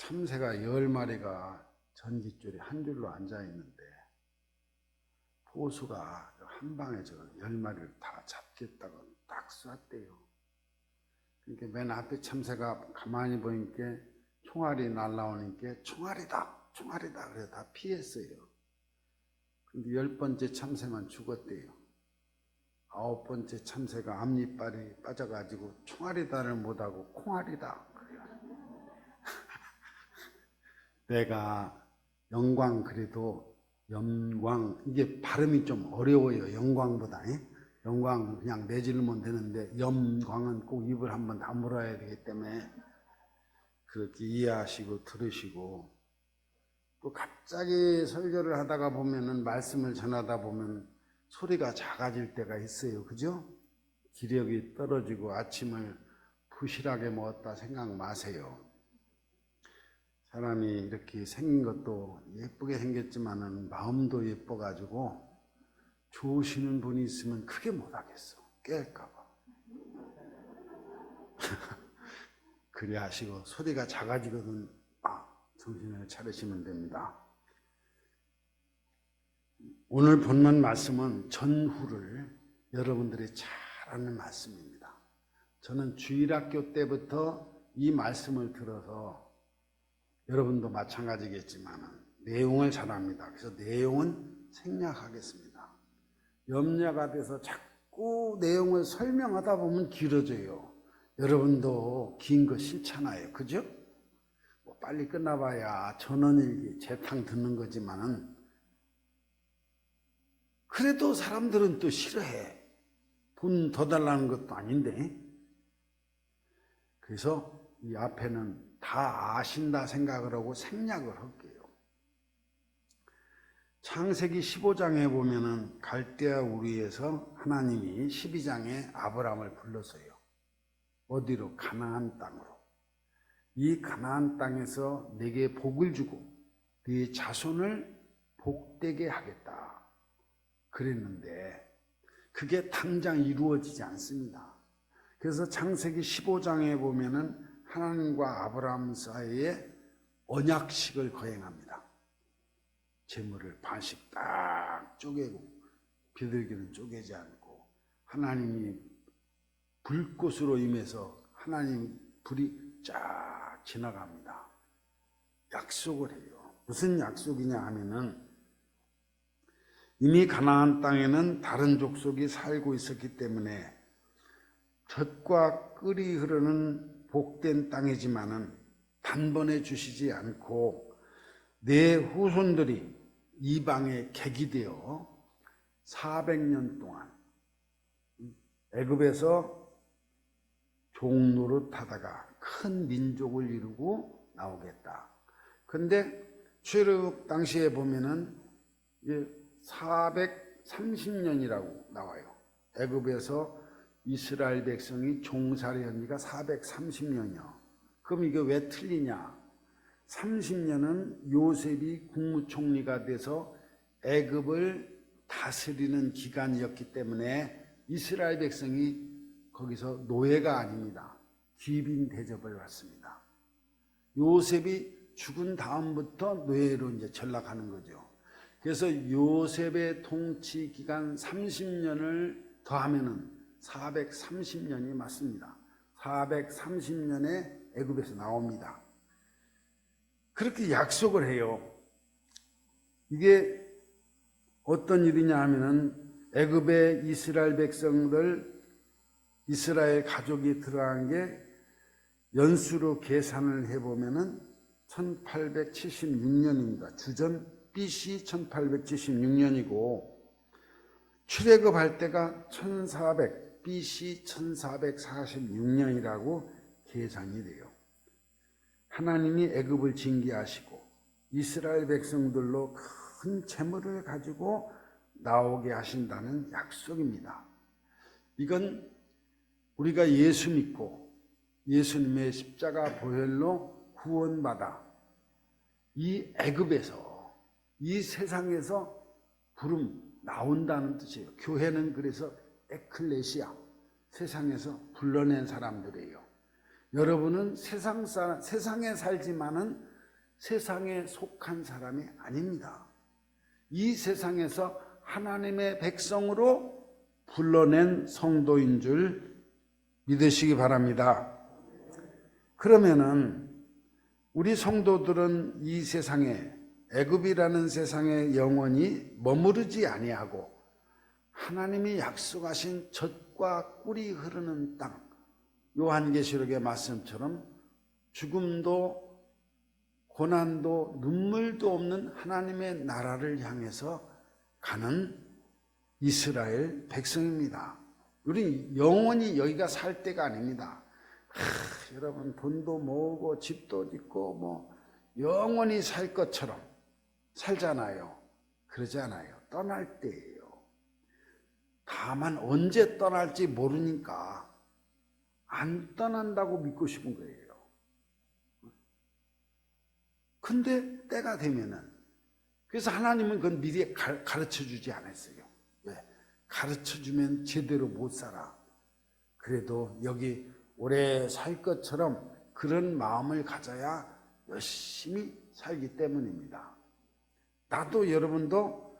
참새가 10마리가 전깃줄에 한 줄로 앉아 있는데 보수가 한 방에 저 10마리를 다 잡겠다고 딱 쐈대요. 그러니까 맨 앞에 참새가 가만히 보니까 총알이 날라오니까 총알이다, 총알이다 그래서 다 피했어요. 근데 10번째 참새만 죽었대요. 9번째 참새가 앞니빨이 빠져가지고 총알이다를 못하고 콩알이다. 내가 영광 그래도 영광 이게 발음이 좀 어려워요. 영광보다 영광 그냥 내지르면 되는데 영광은 꼭 입을 한번 다물어야 되기 때문에 그렇게 이해하시고 들으시고 또 갑자기 설교를 하다가 보면은 말씀을 전하다 보면 소리가 작아질 때가 있어요. 그죠? 기력이 떨어지고 아침을 부실하게 먹었다 생각 마세요. 사람이 이렇게 생긴 것도 예쁘게 생겼지만은 마음도 예뻐가지고 좋으시는 분이 있으면 크게 못하겠어. 깰까봐. 그래 하시고 소리가 작아지거든 정신을 차리시면 됩니다. 오늘 본문 말씀은 전후를 여러분들이 잘 아는 말씀입니다. 저는 주일학교 때부터 이 말씀을 들어서 여러분도 마찬가지겠지만 내용을 잘 압니다. 그래서 내용은 생략하겠습니다. 염려가 돼서 자꾸 내용을 설명하다 보면 길어져요. 여러분도 긴 거 싫잖아요. 그죠? 뭐 빨리 끝나봐야 전원일기 재탕 듣는 거지만은 그래도 사람들은 또 싫어해. 돈 더 달라는 것도 아닌데. 그래서 이 앞에는 다 아신다 생각을 하고 생략을 할게요. 창세기 15장에 보면은 갈대아 우리에서 하나님이 12장에 아브라함을 불러서요. 어디로? 가나안 땅으로. 이 가나안 땅에서 내게 복을 주고 네 자손을 복되게 하겠다. 그랬는데 그게 당장 이루어지지 않습니다. 그래서 창세기 15장에 보면은 하나님과 아브라함 사이에 언약식을 거행합니다. 재물을 반씩 딱 쪼개고 비둘기는 쪼개지 않고 하나님이 불꽃으로 임해서 하나님 불이 쫙 지나갑니다. 약속을 해요. 무슨 약속이냐 하면은 이미 가나안 땅에는 다른 족속이 살고 있었기 때문에 젖과 꿀이 흐르는 복된 땅이지만은 단번에 주시지 않고 내 후손들이 이방에 객이 되어 400년 동안 애굽에서 종노릇하다가 큰 민족을 이루고 나오겠다. 근데 출애굽 당시에 보면은 430년이라고 나와요. 애굽에서 이스라엘 백성이 종살이한 지가 430년이요. 그럼 이게 왜 틀리냐? 30년은 요셉이 국무총리가 돼서 애굽을 다스리는 기간이었기 때문에 이스라엘 백성이 거기서 노예가 아닙니다. 귀빈 대접을 받습니다. 요셉이 죽은 다음부터 노예로 이제 전락하는 거죠. 그래서 요셉의 통치 기간 30년을 더하면은 430년이 맞습니다. 430년에 애굽에서 나옵니다. 그렇게 약속을 해요. 이게 어떤 일이냐 하면은 애굽의 이스라엘 백성들, 이스라엘 가족이 들어간 게 연수로 계산을 해보면은 1876년입니다. 주전 BC 1876년이고 출애굽할 때가 1400 BC 1446년이라고 계산이 돼요. 하나님이 애굽을 징계하시고 이스라엘 백성들로 큰 재물을 가지고 나오게 하신다는 약속입니다. 이건 우리가 예수 믿고 예수님의 십자가 보혈로 구원받아 이 애굽에서 이 세상에서 부름 나온다는 뜻이에요. 교회는 그래서 에클레시아, 세상에서 불러낸 사람들이에요. 여러분은 세상에 살지만은 세상에 속한 사람이 아닙니다. 이 세상에서 하나님의 백성으로 불러낸 성도인 줄 믿으시기 바랍니다. 그러면은 우리 성도들은 이 세상에, 애굽이라는 세상에 영원히 머무르지 아니하고 하나님이 약속하신 젖과 꿀이 흐르는 땅, 요한계시록의 말씀처럼 죽음도 고난도 눈물도 없는 하나님의 나라를 향해서 가는 이스라엘 백성입니다. 우리 영원히 여기가 살 때가 아닙니다. 여러분, 돈도 모으고 집도 짓고 뭐 영원히 살 것처럼 살잖아요. 그러지 않아요. 떠날 때예요. 다만 언제 떠날지 모르니까 안 떠난다고 믿고 싶은 거예요. 근데 때가 되면은, 그래서 하나님은 그건 미리 가르쳐 주지 않았어요. 왜? 가르쳐 주면 제대로 못 살아. 그래도 여기 오래 살 것처럼 그런 마음을 가져야 열심히 살기 때문입니다. 나도 여러분도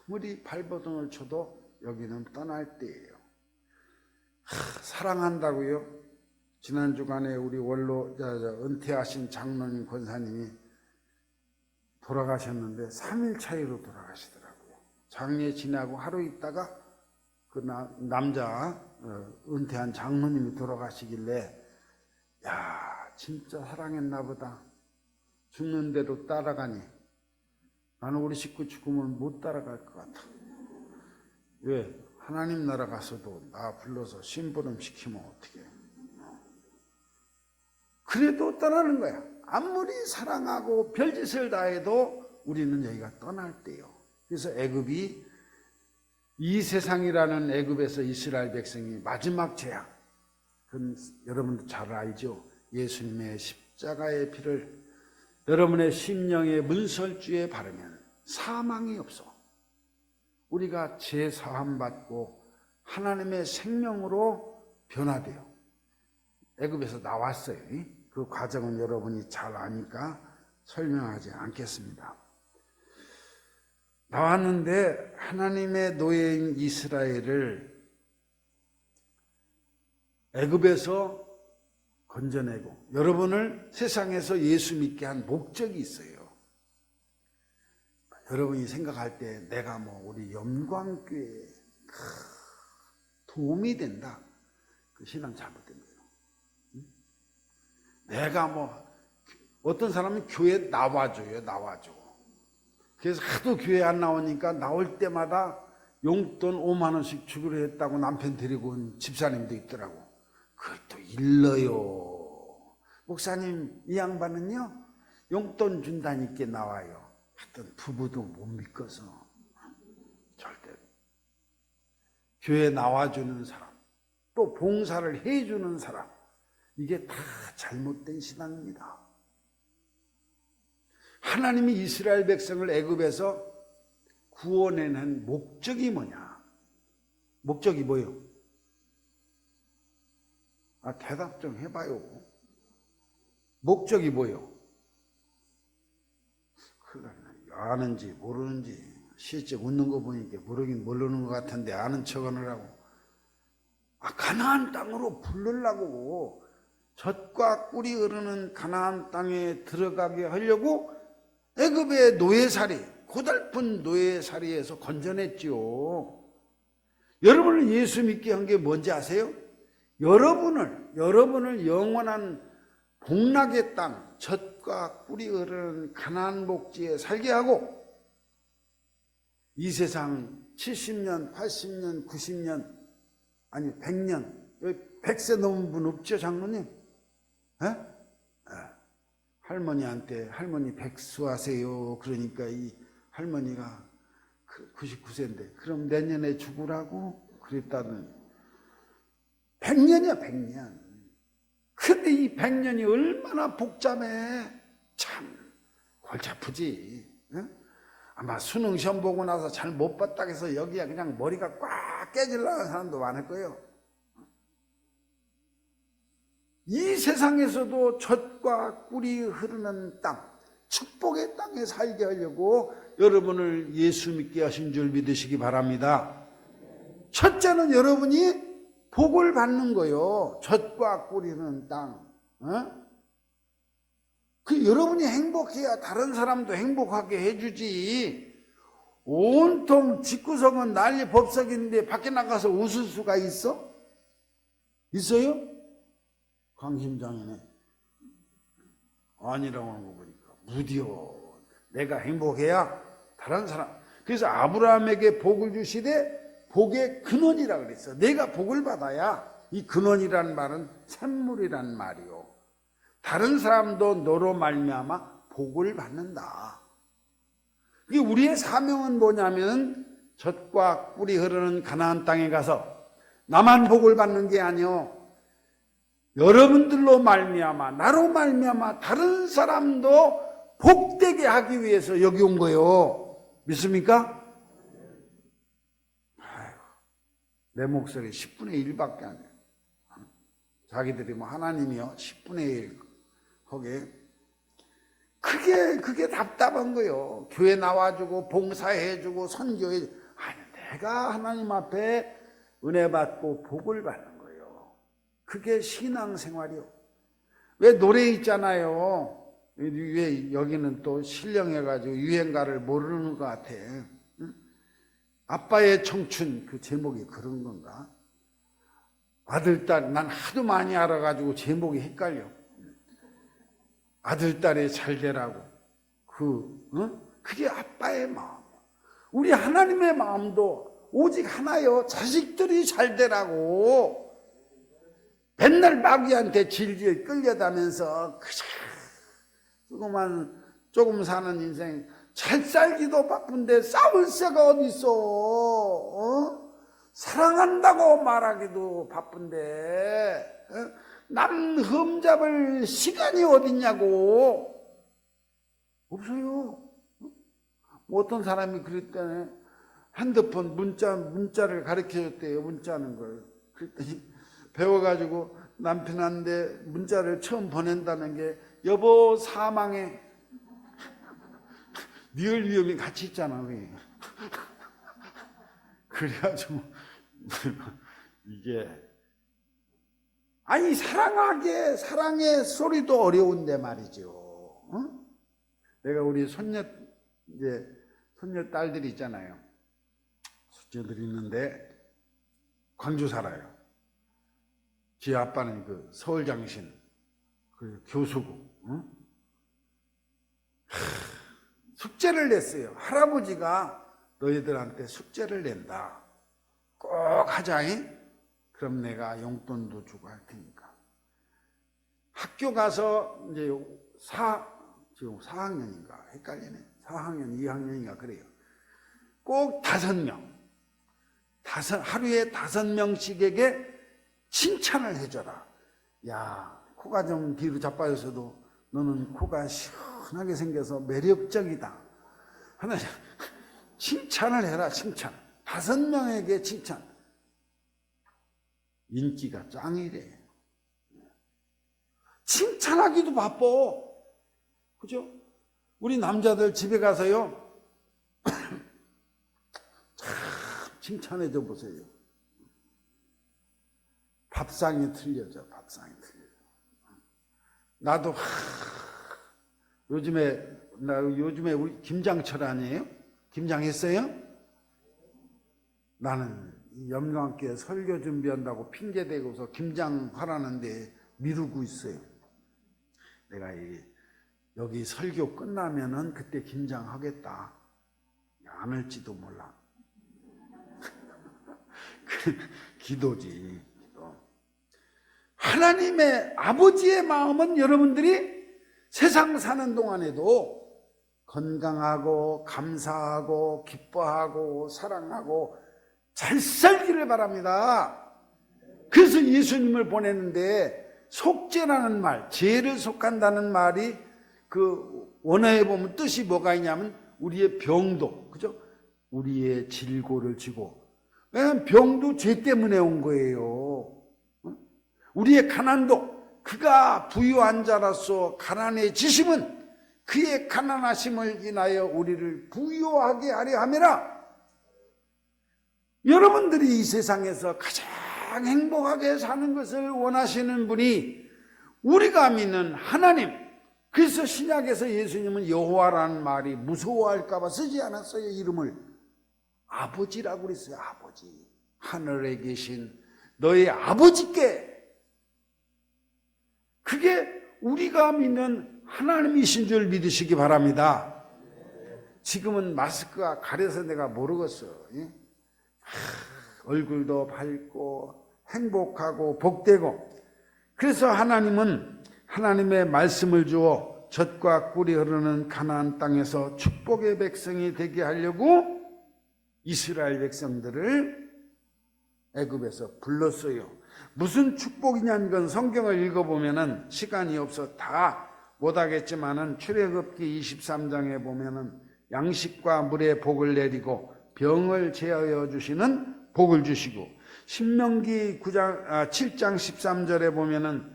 아무리 발버둥을 쳐도 여기는 떠날 때예요. 사랑한다고요? 지난 주간에 우리 원로 은퇴하신 장로님 권사님이 돌아가셨는데 3일 차이로 돌아가시더라고요. 장례 지나고 하루 있다가 그 남자 은퇴한 장로님이 돌아가시길래, 야, 진짜 사랑했나 보다. 죽는 대로 따라가니 나는 우리 식구 죽으면 못 따라갈 것 같아. 왜? 하나님 나라 가서도 나 불러서 심부름 시키면 어떻게 해? 그래도 떠나는 거야. 아무리 사랑하고 별짓을 다 해도 우리는 여기가 떠날 때요. 그래서 애굽이, 이 세상이라는 애굽에서 이스라엘 백성이 마지막 재앙, 그건 여러분도 잘 알죠. 예수님의 십자가의 피를 여러분의 심령의 문설주에 바르면 사망이 없어. 우리가 죄 사함 받고 하나님의 생명으로 변화돼요. 애굽에서 나왔어요. 그 과정은 여러분이 잘 아니까 설명하지 않겠습니다. 나왔는데 하나님의 노예인 이스라엘을 애굽에서 건져내고 여러분을 세상에서 예수 믿게 한 목적이 있어요. 여러분이 생각할 때 내가 뭐 우리 영광교회에 도움이 된다, 그 신앙 잘못된 거예요. 내가 뭐 어떤 사람은 교회에 나와줘요. 그래서 하도 교회 안 나오니까 나올 때마다 용돈 5만 원씩 주기로 했다고 남편 데리고 온 집사님도 있더라고. 그걸 또 일러요. 목사님, 이 양반은요 용돈 준다니까 나와요. 하여튼 부부도 못 믿고서 절대로. 교회 나와주는 사람, 또 봉사를 해주는 사람, 이게 다 잘못된 신앙입니다. 하나님이 이스라엘 백성을 애굽에서 구원해낸 목적이 뭐냐? 목적이 뭐예요? 대답 좀 해봐요. 목적이 뭐예요? 아는지 모르는지 실제 웃는 거 보니까 모르긴 모르는 것 같은데 아는 척을 하고, 가나안 땅으로 부르려고, 젖과 꿀이 흐르는 가나안 땅에 들어가게 하려고 애굽의 노예살이, 고달픈 노예살이에서 건져냈지요. 여러분을 예수 믿게 한 게 뭔지 아세요? 여러분을 영원한 복락의 땅, 젖과 꿀이 흐르는 가나안 복지에 살게 하고, 이 세상 70년, 80년, 90년, 아니 100년, 100세 넘은 분 없죠, 장로님? 할머니한테 할머니 백수하세요. 그러니까 이 할머니가 99세인데 그럼 내년에 죽으라고 그랬다는. 100년이야 100년. 근데 이 100년이 얼마나 복잡해. 참 골치 아프지. 아마 수능 시험 보고 나서 잘 못 봤다 해서 여기야 그냥 머리가 꽉 깨질라는 사람도 많을 거예요. 이 세상에서도 젖과 꿀이 흐르는 땅, 축복의 땅에 살게 하려고 여러분을 예수 믿게 하신 줄 믿으시기 바랍니다. 첫째는 여러분이 복을 받는 거요. 젖과 꿀이 흐르는 땅. 여러분이 행복해야 다른 사람도 행복하게 해주지. 온통 집구석은 난리 법석인데 밖에 나가서 웃을 수가 있어? 있어요? 강심장이네. 아니라고 하는 거 보니까 무디어. 내가 행복해야 다른 사람. 그래서 아브라함에게 복을 주시되 복의 근원이라 그랬어. 내가 복을 받아야, 이 근원이라는 말은 샘물이란 말이요. 다른 사람도 너로 말미암아 복을 받는다. 우리의 사명은 뭐냐면 젖과 꿀이 흐르는 가나안 땅에 가서 나만 복을 받는 게 아니요, 여러분들로 말미암아, 나로 말미암아 다른 사람도 복되게 하기 위해서 여기 온 거예요. 믿습니까? 아이고, 내 목소리 10분의 1밖에 안 돼요. 자기들이 뭐 하나님이요 10분의 1 거기에 그게 답답한 거예요. 교회 나와주고 봉사해주고 선교해주고. 아니, 내가 하나님 앞에 은혜 받고 복을 받는 거예요. 그게 신앙생활이요. 왜 노래 있잖아요. 왜 여기는 또 신령해가지고 유행가를 모르는 것 같아. 응? 아빠의 청춘, 그 제목이 그런 건가? 아들, 딸, 난 하도 많이 알아가지고 제목이 헷갈려. 아들, 딸이 잘 되라고. 그게 아빠의 마음. 우리 하나님의 마음도 오직 하나요. 자식들이 잘 되라고. 맨날 마귀한테 질질 끌려다면서 조금 사는 인생, 잘 살기도 바쁜데 싸울 새가 어디 있어? 사랑한다고 말하기도 바쁜데 남 흠잡을 시간이 어딨냐고. 없어요. 뭐 어떤 사람이 그랬다네. 핸드폰 문자를 가르쳐줬대요. 문자하는 걸. 그랬더니 배워가지고 남편한테 문자를 처음 보낸다는 게, 여보 사망해. 리얼 위험이 같이 있잖아. 그래가지고 이게, 아니 사랑의 소리도 어려운데 말이죠. 내가 우리 손녀 딸들이 있잖아요. 손녀들이 있는데 광주 살아요. 지 아빠는 그 서울장신 그 교수고. 숙제를 냈어요. 할아버지가 너희들한테 숙제를 낸다. 꼭 하자잉. 그럼 내가 용돈도 주고 할 테니까. 학교 가서 이제 지금 4학년인가 헷갈리네. 4학년, 2학년인가 그래요. 꼭 5명. 하루에 5명씩에게 칭찬을 해줘라. 야, 코가 좀 뒤로 자빠졌어도 너는 코가 시원하게 생겨서 매력적이다. 하나 칭찬을 해라. 칭찬. 5명에게 칭찬. 인기가 짱이래. 칭찬하기도 바빠. 그죠? 우리 남자들 집에 가서요 참 칭찬해 줘 보세요. 밥상이 틀려져. 밥상이 틀려져. 나도 요즘에 우리 김장철 아니에요? 김장했어요? 나는 염려함께 설교 준비한다고 핑계대고서 김장하라는데 미루고 있어요. 내가 여기 설교 끝나면은 그때 김장하겠다. 안 할지도 몰라. 기도지. 기도. 하나님의 아버지의 마음은 여러분들이 세상 사는 동안에도 건강하고 감사하고 기뻐하고 사랑하고 잘 살기를 바랍니다. 그래서 예수님을 보냈는데, 속죄라는 말, 죄를 속한다는 말이 그 원어에 보면 뜻이 뭐가 있냐면 우리의 병도, 그죠? 우리의 질고를 지고. 왜냐하면 병도 죄 때문에 온 거예요. 우리의 가난도 그가 부유한 자로서 가난해지심은 그의 가난하심을 인하여 우리를 부유하게 하려 함이라. 여러분들이 이 세상에서 가장 행복하게 사는 것을 원하시는 분이 우리가 믿는 하나님. 그래서 신약에서 예수님은 여호와라는 말이 무서워할까 봐 쓰지 않았어요. 이름을 아버지라고 그랬어요. 아버지. 하늘에 계신 너의 아버지께. 그게 우리가 믿는 하나님이신 줄 믿으시기 바랍니다. 지금은 마스크가 가려서 내가 모르겠어. 얼굴도 밝고 행복하고 복되고. 그래서 하나님은 하나님의 말씀을 주어 젖과 꿀이 흐르는 가나안 땅에서 축복의 백성이 되게 하려고 이스라엘 백성들을 애굽에서 불렀어요. 무슨 축복이냐는 건 성경을 읽어보면은 시간이 없어 다 못하겠지만은 출애굽기 23장에 보면은 양식과 물의 복을 내리고 병을 제하여 주시는 복을 주시고, 신명기 7장 13절에 보면은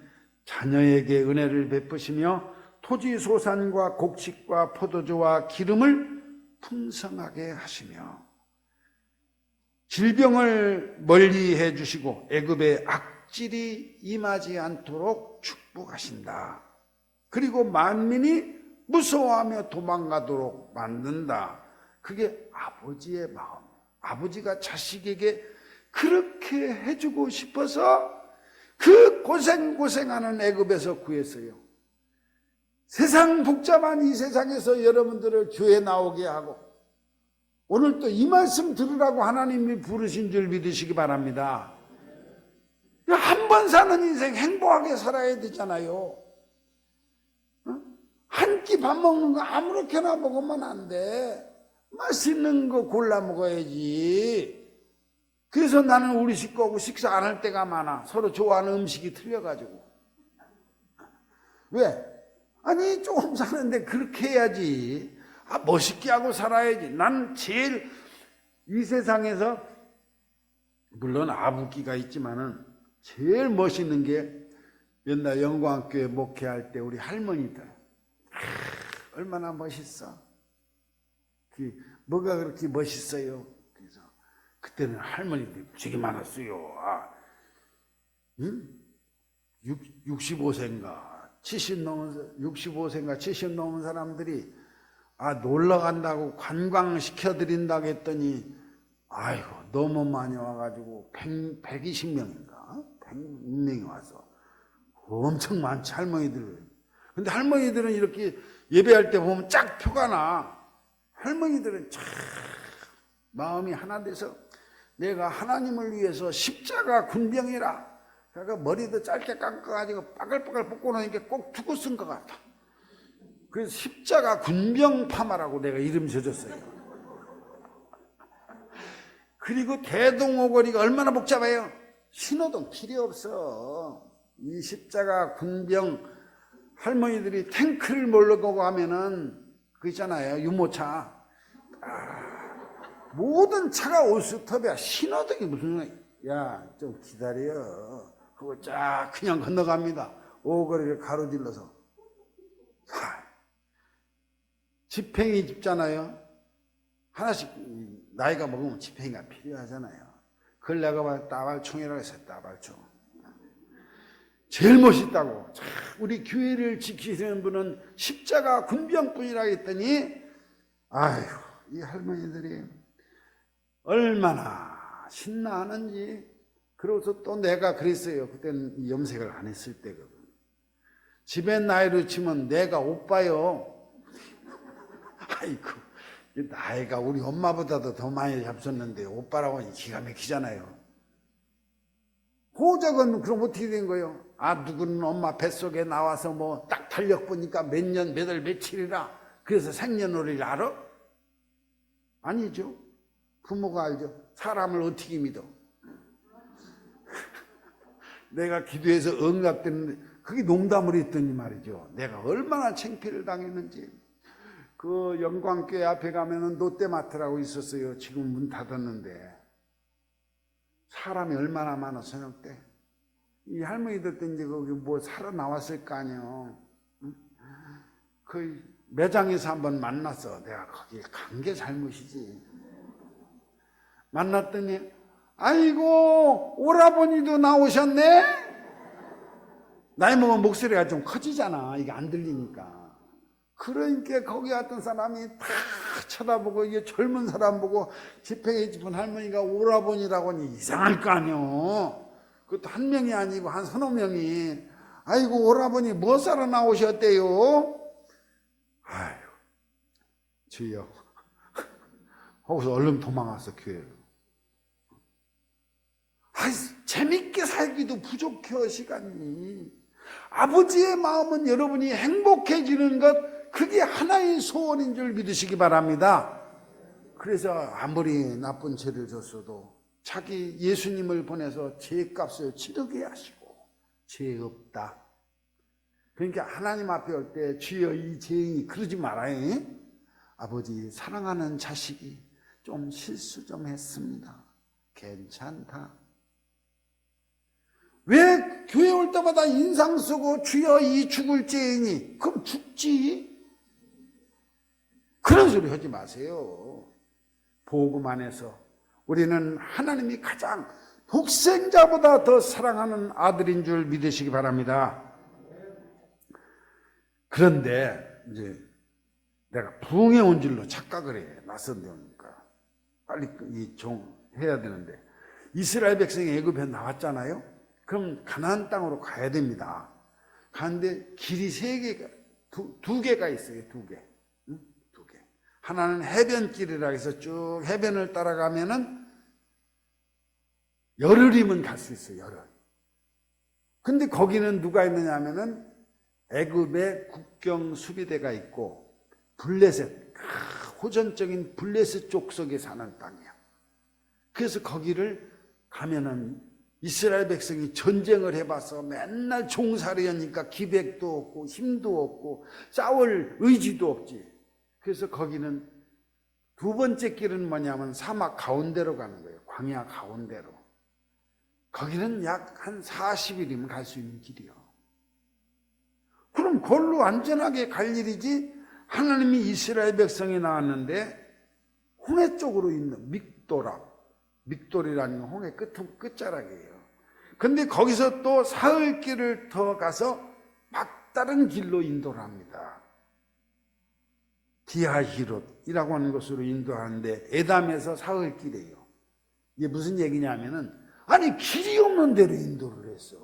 자녀에게 은혜를 베푸시며 토지 소산과 곡식과 포도주와 기름을 풍성하게 하시며 질병을 멀리해 주시고 애굽의 악질이 임하지 않도록 축복하신다. 그리고 만민이 무서워하며 도망가도록 만든다. 그게 아버지의 마음. 아버지가 자식에게 그렇게 해주고 싶어서 그 고생하는 애굽에서 구했어요. 세상 복잡한 이 세상에서 여러분들을 교회 나오게 하고 오늘 또 이 말씀 들으라고 하나님이 부르신 줄 믿으시기 바랍니다. 한 번 사는 인생 행복하게 살아야 되잖아요. 한 끼 밥 먹는 거 아무렇게나 먹으면 안 돼. 맛있는 거 골라 먹어야지. 그래서 나는 우리 식구하고 식사 안 할 때가 많아. 서로 좋아하는 음식이 틀려가지고. 왜? 아니 조금 사는데 그렇게 해야지. 멋있게 하고 살아야지. 난 제일 이 세상에서 물론 아부기가 있지만은 제일 멋있는 게 옛날 영광교회 목회할 때 우리 할머니들 얼마나 멋있어. 뭐가 그렇게 멋있어요? 그래서 그때는 할머니들이 되게 많았어요. 65세인가 70 넘은 사람들이 놀러 간다고 관광시켜드린다고 했더니 아이고 너무 많이 와가지고 120명인가 100명이 와서 엄청 많지 할머니들. 근데 할머니들은 이렇게 예배할 때 보면 쫙 표가 나. 할머니들은 참 마음이 하나 돼서 내가 하나님을 위해서 십자가 군병이라. 그러니까 머리도 짧게 깎아가지고 빠글빠글 뽑고 나니까 꼭 투구 쓴 것 같아. 그래서 십자가 군병 파마라고 내가 이름 지어줬어요. 그리고 대동호거리가 얼마나 복잡해요. 신호등 필요 없어. 이 십자가 군병 할머니들이 탱크를 몰고 가면은 그 있잖아요. 유모차. 모든 차가 올스톱이야. 신호등이 무슨 야 좀 기다려. 그거 쫙 그냥 건너갑니다. 오거리를 가로질러서. 지팽이 짚잖아요. 하나씩 나이가 먹으면 지팽이가 필요하잖아요. 그걸 내가 봐 따발총이라고 했어요. 따발총. 제일 멋있다고. 우리 교회를 지키시는 분은 십자가 군병뿐이라고 했더니 아휴 이 할머니들이 얼마나 신나하는지. 그러고서 또 내가 그랬어요. 그때는 염색을 안 했을 때거든. 집에 나이로 치면 내가 오빠요. 아이고 나이가 우리 엄마보다도 더 많이 잡섰는데 오빠라고 하니 기가 막히잖아요. 호적은 그럼 어떻게 된 거예요? 누구는 엄마 뱃속에 나와서 뭐 딱 달력 보니까 몇 년 몇 월 며칠이라 그래서 생년월일 알아? 아니죠. 부모가 알죠. 사람을 어떻게 믿어? 내가 기도해서 응답됐는데 그게 농담을 했더니 말이죠. 내가 얼마나 창피를 당했는지. 그 영광교회 앞에 가면은 롯데마트라고 있었어요. 지금 문 닫았는데 사람이 얼마나 많아 저녁 때. 이 할머니들 때 이제 거기 뭐 살아 나왔을 거 아니에요. 그 매장에서 한번 만났어. 내가 거기 간 게 잘못이지. 만났더니 아이고 오라버니도 나오셨네. 나이 먹으면 목소리가 좀 커지잖아. 이게 안 들리니까. 그러니까 거기 왔던 사람이 다 쳐다보고 이게 젊은 사람 보고 집회에 집은 할머니가 오라버니라고 하니 이상할 거 아니요. 그것도 한 명이 아니고 한 서너 명이 아이고 오라버니 뭐 사러 나오셨대요? 아유 주여. 거기서 얼른 도망왔어 교회로. 아이 재밌게 살기도 부족해요 시간이. 아버지의 마음은 여러분이 행복해지는 것, 그게 하나의 소원인 줄 믿으시기 바랍니다. 그래서 아무리 나쁜 죄를 졌어도 자기 예수님을 보내서 죄값을 치르게 하시고 죄 없다. 그러니까 하나님 앞에 올 때 주여 이 죄인이 그러지 말아요. 아버지 사랑하는 자식이 좀 실수 좀 했습니다. 괜찮다. 왜 교회 올 때마다 인상 쓰고 주여 이 죽을 죄인이, 그럼 죽지. 그런 소리 하지 마세요. 복음 안에서 우리는 하나님이 가장 독생자보다 더 사랑하는 아들인 줄 믿으시기 바랍니다. 그런데 이제 내가 부흥에 온 줄로 착각을 해. 낯선 데 오니까 빨리 해야 되는데, 이스라엘 백성이 애굽에 나왔잖아요. 그럼 가나안 땅으로 가야 됩니다. 가는데 길이 두 개가 있어요. 두 개. 하나는 해변길이라 해서 쭉 해변을 따라가면은 열흘이면 갈 수 있어요. 열흘. 근데 거기는 누가 있느냐 하면은 애굽의 국경 수비대가 있고 블레셋, 호전적인 블레셋 족속에 사는 땅이야. 그래서 거기를 가면은 이스라엘 백성이 전쟁을 해봐서 맨날 종살이 하니까 기백도 없고 힘도 없고 싸울 의지도 없지. 그래서 거기는 두 번째 길은 뭐냐면 사막 가운데로 가는 거예요. 광야 가운데로. 거기는 약 한 40일이면 갈 수 있는 길이요. 그럼 그걸로 안전하게 갈 일이지. 하나님이 이스라엘 백성이 나왔는데 홍해 쪽으로 있는 믹돌이라는 홍해 끝자락이에요. 근데 거기서 또 사흘길을 더 가서 막다른 길로 인도를 합니다. 디하히롯이라고 하는 곳으로 인도하는데 에담에서 사흘길이에요. 이게 무슨 얘기냐면은 아니 길이 없는 데로 인도를 했어.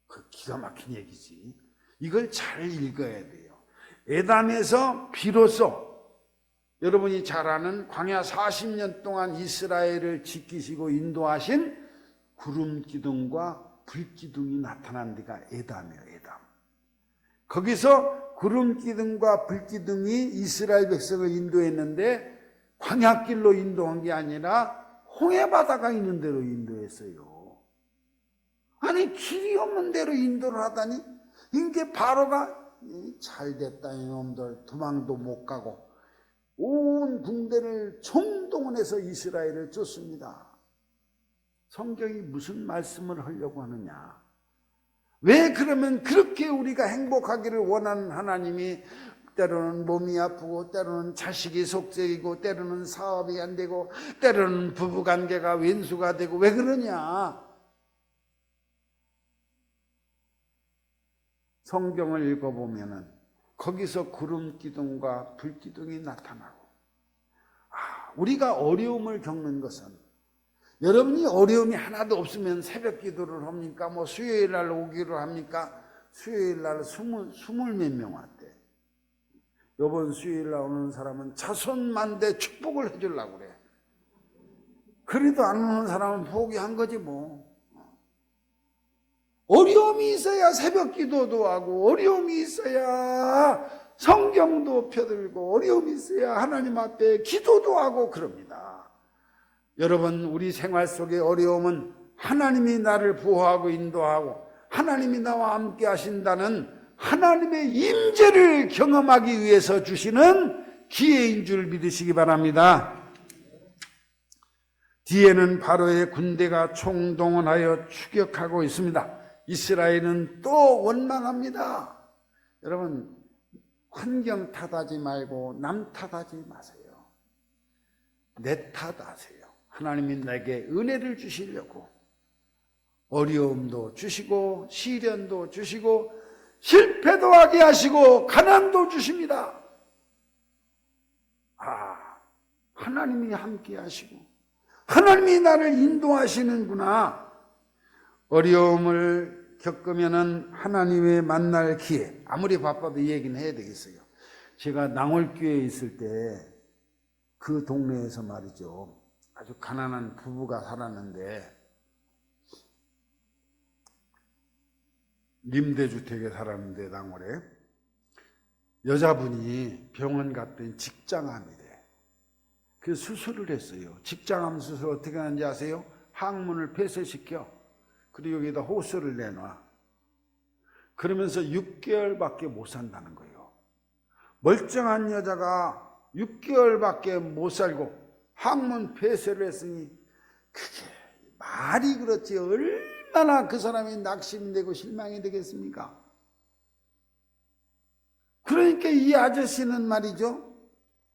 그 기가 막힌 얘기지. 이걸 잘 읽어야 돼요. 에담에서 비로소 여러분이 잘 아는 광야 40년 동안 이스라엘을 지키시고 인도하신 구름 기둥과 불 기둥이 나타난 데가 에담이에요. 에담. 거기서 구름 기둥과 불 기둥이 이스라엘 백성을 인도했는데 광야길로 인도한 게 아니라 홍해 바다가 있는 데로 인도했어요. 아니 길이 없는 데로 인도를 하다니 이게 바로가 잘 됐다 이놈들 도망도 못 가고 온 군대를 총동원해서 이스라엘을 쫓습니다. 성경이 무슨 말씀을 하려고 하느냐? 왜 그러면 그렇게 우리가 행복하기를 원하는 하나님이 때로는 몸이 아프고 때로는 자식이 속죄이고 때로는 사업이 안 되고 때로는 부부관계가 왼수가 되고 왜 그러냐? 성경을 읽어보면은 거기서 구름 기둥과 불 기둥이 나타나고, 우리가 어려움을 겪는 것은 여러분이 어려움이 하나도 없으면 새벽 기도를 합니까? 뭐 수요일 날 오기로 합니까? 수요일 날 20몇 명 왔대. 이번 수요일 날 오는 사람은 자손만대 축복을 해주려고 그래. 그래도 안 오는 사람은 포기한 거지 뭐. 어려움이 있어야 새벽 기도도 하고 어려움이 있어야 성경도 펴들고 어려움이 있어야 하나님 앞에 기도도 하고 그럽니다. 여러분 우리 생활 속의 어려움은 하나님이 나를 보호하고 인도하고 하나님이 나와 함께 하신다는 하나님의 임재를 경험하기 위해서 주시는 기회인 줄 믿으시기 바랍니다. 뒤에는 바로의 군대가 총동원하여 추격하고 있습니다. 이스라엘은 또 원망합니다. 여러분, 환경 탓하지 말고 남 탓하지 마세요. 내 탓하세요. 하나님이 내게 은혜를 주시려고 어려움도 주시고 시련도 주시고 실패도 하게 하시고 가난도 주십니다. 하나님이 함께 하시고 하나님이 나를 인도하시는구나. 어려움을 겪으면은 하나님의 만날 기회, 아무리 바빠도 이 얘기는 해야 되겠어요. 제가 낭월교회에 있을 때 그 동네에서 말이죠, 아주 가난한 부부가 살았는데 임대주택에 살았는데, 낭월에 여자분이 병원 갔더니 직장암이래. 그래서 수술을 했어요. 직장암 수술 어떻게 하는지 아세요? 항문을 폐쇄시켜, 그리고 여기다 호스를 내놔. 그러면서 6개월밖에 못 산다는 거예요. 멀쩡한 여자가 6개월밖에 못 살고 항문 폐쇄를 했으니 그게 말이 그렇지 얼마나 그 사람이 낙심이 되고 실망이 되겠습니까? 그러니까 이 아저씨는 말이죠,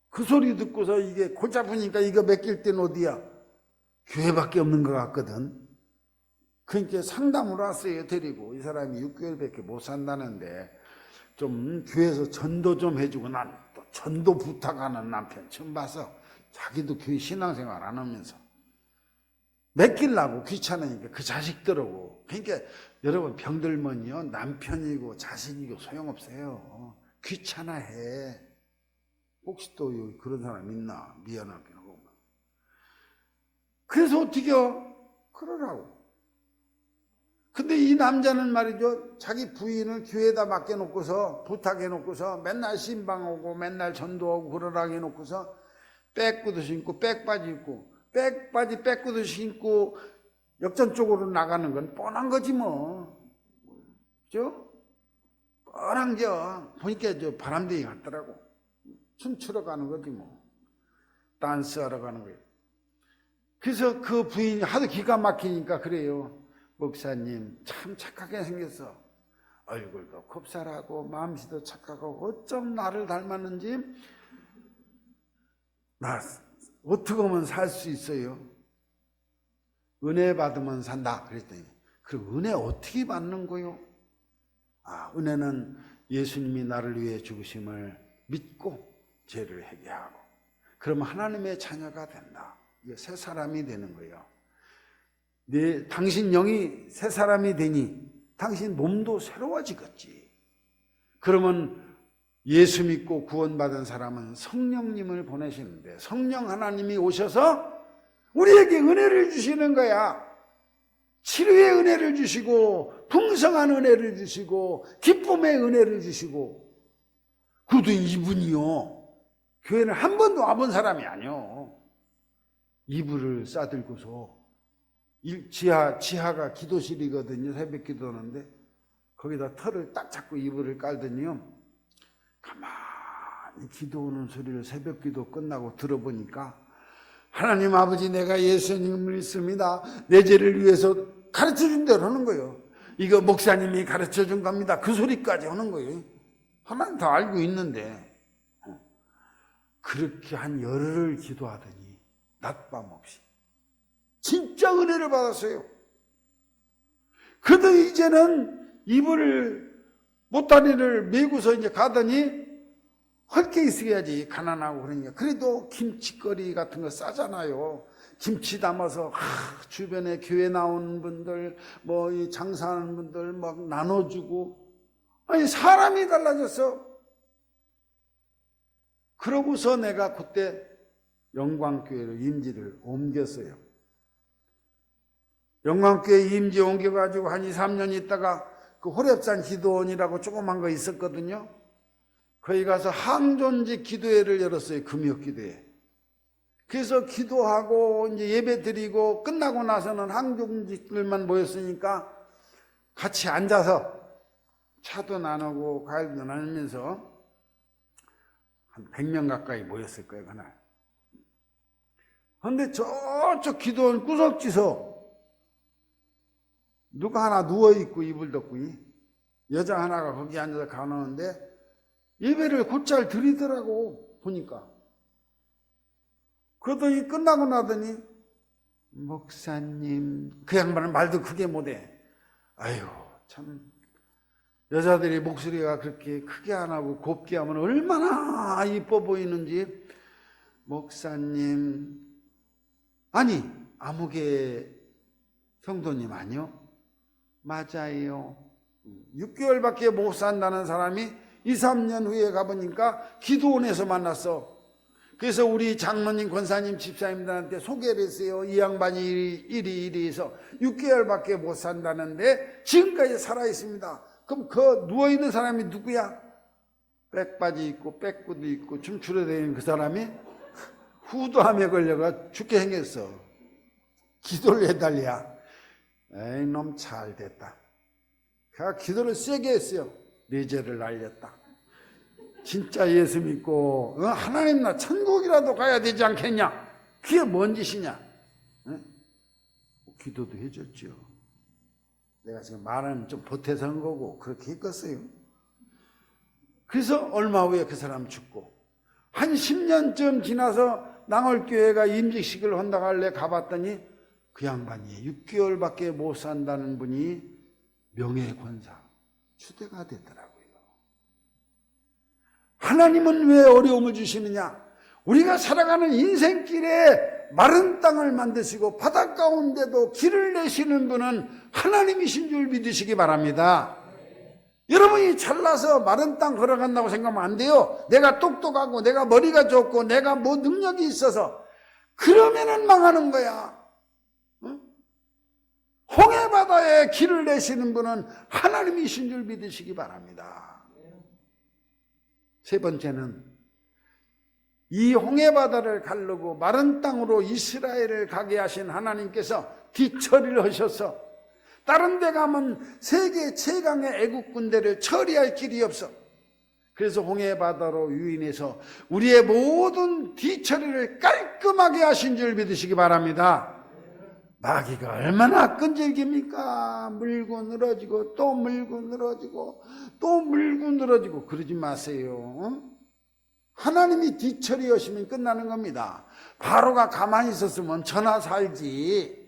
그 소리 듣고서 이게 골치 아프니까 이거 맡길 땐 어디야? 교회밖에 없는 것 같거든. 그러니까 상담을 왔어요. 데리고. 이 사람이 6개월밖에 못 산다는데 좀 교회에서 전도 좀 해주고, 난 또 전도 부탁하는 남편 처음 봐서 자기도 교회 신앙생활 안 하면서 맡기려고 귀찮으니까 그 자식들하고. 그러니까 여러분, 병들면요 남편이고 자식이고 소용없어요. 귀찮아해. 혹시 또 그런 사람 있나 미안하게 하고. 그래서 어떻게요? 그러라고. 근데 이 남자는 말이죠, 자기 부인을 교회에다 맡겨놓고서 부탁해놓고서 맨날 신방하고 맨날 전도하고 그러라고 해놓고서 백구두 신고 백바지 입고 백구두 신고 역전 쪽으로 나가는 건 뻔한 거지 뭐. 그죠? 뻔한겨. 보니까 저 바람둥이 같더라고. 춤추러 가는 거지 뭐. 댄스하러 가는 거예요. 그래서 그 부인이 하도 기가 막히니까 그래요. 목사님 참 착하게 생겼어. 얼굴도 곱살하고 마음씨도 착하고 어쩜 나를 닮았는지 나 어떻게 하면 살 수 있어요? 은혜 받으면 산다 그랬더니, 그럼 은혜 어떻게 받는 거요? 은혜는 예수님이 나를 위해 죽으심을 믿고 죄를 회개하고 그러면 하나님의 자녀가 된다. 이게 새 사람이 되는 거예요. 당신 영이 새 사람이 되니 당신 몸도 새로워지겠지. 그러면 예수 믿고 구원받은 사람은 성령님을 보내시는데, 성령 하나님이 오셔서 우리에게 은혜를 주시는 거야. 치료의 은혜를 주시고 풍성한 은혜를 주시고 기쁨의 은혜를 주시고. 그래도 이분이요, 교회는 한 번도 와본 사람이 아니요. 이불을 싸들고서, 지하가 기도실이거든요. 새벽 기도하는데 거기다 털을 딱 잡고 이불을 깔더니요, 가만히 기도하는 소리를 새벽 기도 끝나고 들어보니까, 하나님 아버지, 내가 예수님을 믿습니다. 내 죄를 위해서 가르쳐준 대로 하는 거예요. 이거 목사님이 가르쳐준 겁니다. 그 소리까지 하는 거예요. 하나님 다 알고 있는데. 그렇게 한 열흘을 기도하더니 낮밤 없이 진짜 은혜를 받았어요. 그래도 이제는 이불을, 보따리를 메고서 이제 가더니 헐게 있어야지, 가난하고 그러니까. 그래도 김치거리 같은 거 싸잖아요. 김치 담아서 주변에 교회 나오는 분들, 뭐 장사하는 분들 막 나눠주고. 아니, 사람이 달라졌어. 그러고서 내가 그때 영광교회로 임지를 옮겼어요. 영광교회 임지 옮겨가지고 한 2, 3년 있다가 그 호렙산 기도원이라고 조그만 거 있었거든요. 거기 가서 항존직 기도회를 열었어요. 금요 기도회. 그래서 기도하고 이제 예배 드리고 끝나고 나서는 항존직들만 모였으니까 같이 앉아서 차도 나누고 과일도 나누면서 한 100명 가까이 모였을 거예요, 그날. 그런데 저쪽 기도원 구석지서 누가 하나 누워있고 이불 덮고 여자 하나가 거기 앉아서 가놓는데 예배를 곧잘 드리더라고 보니까. 그러더니 끝나고 나더니 목사님, 그 양반은 말도 크게 못해. 아유 참 여자들이 목소리가 그렇게 크게 안 하고 곱게 하면 얼마나 이뻐 보이는지. 목사님, 아니 아무개 성도님 아니요? 맞아요. 6개월밖에 못 산다는 사람이 2, 3년 후에 가보니까 기도원에서 만났어. 그래서 우리 장로님, 권사님, 집사님들한테 소개를 했어요. 이 양반이 이리 해서 6개월밖에 못 산다는데 지금까지 살아있습니다. 그럼 그 누워있는 사람이 누구야? 백바지 입고 백구도 입고 춤추러 다니는 그 사람이 후두암에 걸려가 죽게 생겼어. 기도를 해달랴. 에이 놈 잘됐다. 그가 기도를 세게 했어요. 네 죄를 날렸다. 진짜 예수 믿고 하나님 나 천국이라도 가야 되지 않겠냐? 그게 뭔 짓이냐? 기도도 해줬죠. 내가 지금 말은 좀 보태서 한 거고 그렇게 했겠어요. 그래서 얼마 후에 그 사람 죽고 한 10년쯤 지나서 낭월교회가 임직식을 한다고 할래 가봤더니 그 양반이 6개월밖에 못 산다는 분이 명예권사 추대가 되더라고요. 하나님은 왜 어려움을 주시느냐? 우리가 살아가는 인생길에 마른 땅을 만드시고 바닷 가운데도 길을 내시는 분은 하나님이신 줄 믿으시기 바랍니다. 여러분이 잘나서 마른 땅 걸어간다고 생각하면 안 돼요. 내가 똑똑하고 내가 머리가 좋고 내가 뭐 능력이 있어서 그러면은 망하는 거야. 홍해바다에 길을 내시는 분은 하나님이신 줄 믿으시기 바랍니다. 세 번째는 이 홍해바다를 가르고 마른 땅으로 이스라엘을 가게 하신 하나님께서 뒤처리를 하셔서 다른 데 가면 세계 최강의 애국 군대를 처리할 길이 없어. 그래서 홍해바다로 유인해서 우리의 모든 뒤처리를 깔끔하게 하신 줄 믿으시기 바랍니다. 마귀가 얼마나 끈질깁니까? 물고 늘어지고 또 물고 늘어지고 또 물고 늘어지고 그러지 마세요. 하나님이 뒤처리하시면 끝나는 겁니다. 바로가 가만히 있었으면 전하 살지.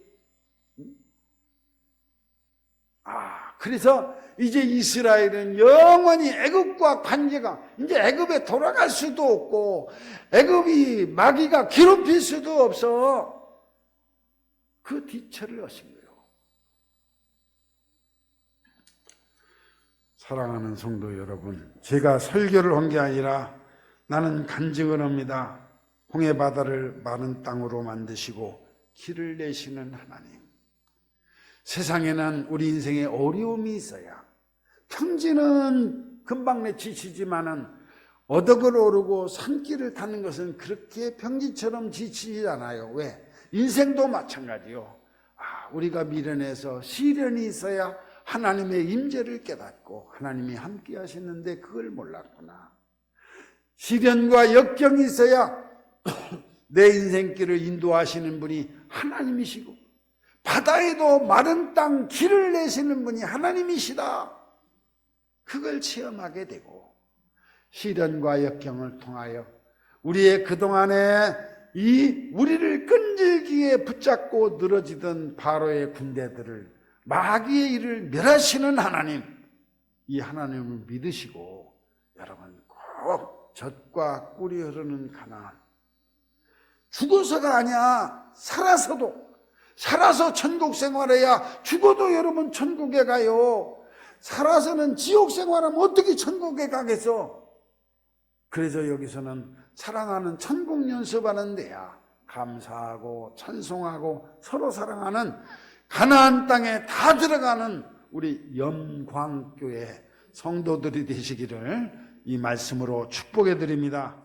그래서 이제 이스라엘은 영원히 애굽과 관계가, 이제 애굽에 돌아갈 수도 없고 애굽이 마귀가 괴롭힐 수도 없어. 그 뒤처리를 하신 거예요. 사랑하는 성도 여러분, 제가 설교를 한 게 아니라 나는 간증을 합니다. 홍해바다를 마른 땅으로 만드시고 길을 내시는 하나님. 세상에는 우리 인생에 어려움이 있어야, 평지는 금방 지치지만은 어덕을 오르고 산길을 타는 것은 그렇게 평지처럼 지치지 않아요. 왜? 인생도 마찬가지요. 우리가 미련해서 시련이 있어야 하나님의 임재를 깨닫고 하나님이 함께 하시는데 그걸 몰랐구나. 시련과 역경이 있어야 내 인생길을 인도하시는 분이 하나님이시고 바다에도 마른 땅 길을 내시는 분이 하나님이시다. 그걸 체험하게 되고 시련과 역경을 통하여 우리의 그동안에 이 우리를 끈질기게 붙잡고 늘어지던 바로의 군대들을, 마귀의 일을 멸하시는 하나님, 이 하나님을 믿으시고 여러분 꼭 젖과 꿀이 흐르는 가나안, 죽어서가 아니야, 살아서 천국 생활해야, 죽어도 여러분 천국에 가요. 살아서는 지옥 생활하면 어떻게 천국에 가겠어? 그래서 여기서는 사랑하는 천국 연습하는 데야. 감사하고 찬송하고 서로 사랑하는 가나안 땅에 다 들어가는 우리 영광교회 성도들이 되시기를 이 말씀으로 축복해 드립니다.